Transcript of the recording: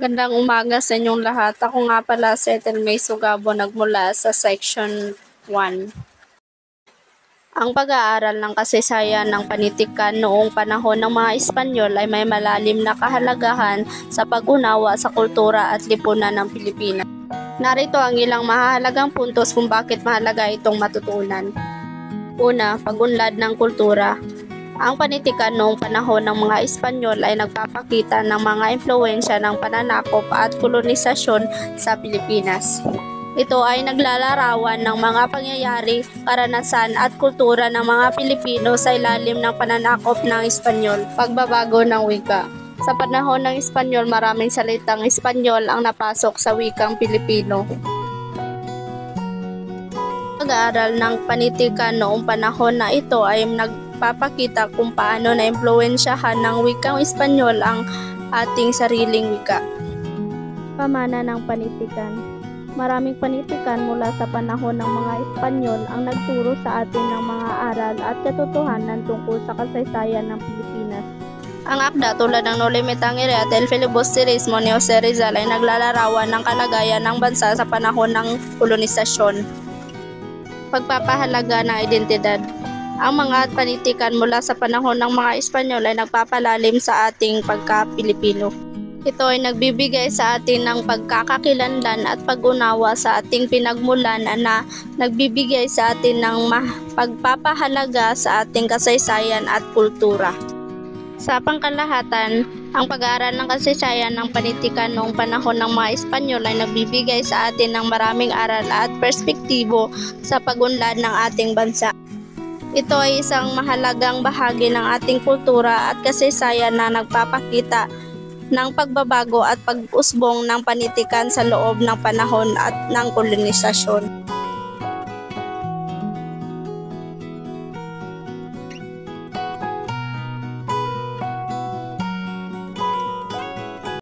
Gandang umaga sa inyong lahat. Ako nga pala si Ethel May Sugabo nagmula sa Section 1. Ang pag-aaral ng kasaysayan ng panitikan noong panahon ng mga Espanyol ay may malalim na kahalagahan sa pag-unawa sa kultura at lipunan ng Pilipinas. Narito ang ilang mahalagang puntos kung bakit mahalaga itong matutunan. Una, pag-unlad ng kultura. Ang panitikan noong panahon ng mga Espanyol ay nagpapakita ng mga impluwensya ng pananakop at kolonisasyon sa Pilipinas. Ito ay naglalarawan ng mga pangyayari, karanasan at kultura ng mga Pilipino sa ilalim ng pananakop ng Espanyol. Pagbabago ng wika. Sa panahon ng Espanyol, maraming salitang Espanyol ang napasok sa wikang Pilipino. Pag-aaral ng panitikan noong panahon na ito ay nagpapakita kung paano na-impluwensyahan ng wikang Espanyol ang ating sariling wika. Pamana ng panitikan. Maraming panitikan mula sa panahon ng mga Espanyol ang nagturo sa atin ng mga aral at katotohanan tungkol sa kasaysayan ng Pilipinas. Ang akda tulad ng No Limitang Ire at El Filibusterismo ni Jose Rizal ay naglalarawan ng kalagayan ng bansa sa panahon ng kolonisasyon. Pagpapahalaga ng identidad. Ang mga panitikan mula sa panahon ng mga Espanyol ay nagpapalalim sa ating pagka-Pilipino. Ito ay nagbibigay sa atin ng pagkakakilanlan at pag-unawa sa ating pinagmulan na nagbibigay sa atin ng pagpapahalaga sa ating kasaysayan at kultura. Sa pangkalahatan, ang pag-aaral ng kasaysayan ng panitikan noong panahon ng mga Espanyol ay nagbibigay sa atin ng maraming aral at perspektibo sa pag-unlad ng ating bansa. Ito ay isang mahalagang bahagi ng ating kultura at kasaysayan na nagpapakita ng pagbabago at pag-usbong ng panitikan sa loob ng panahon at ng kolonisasyon.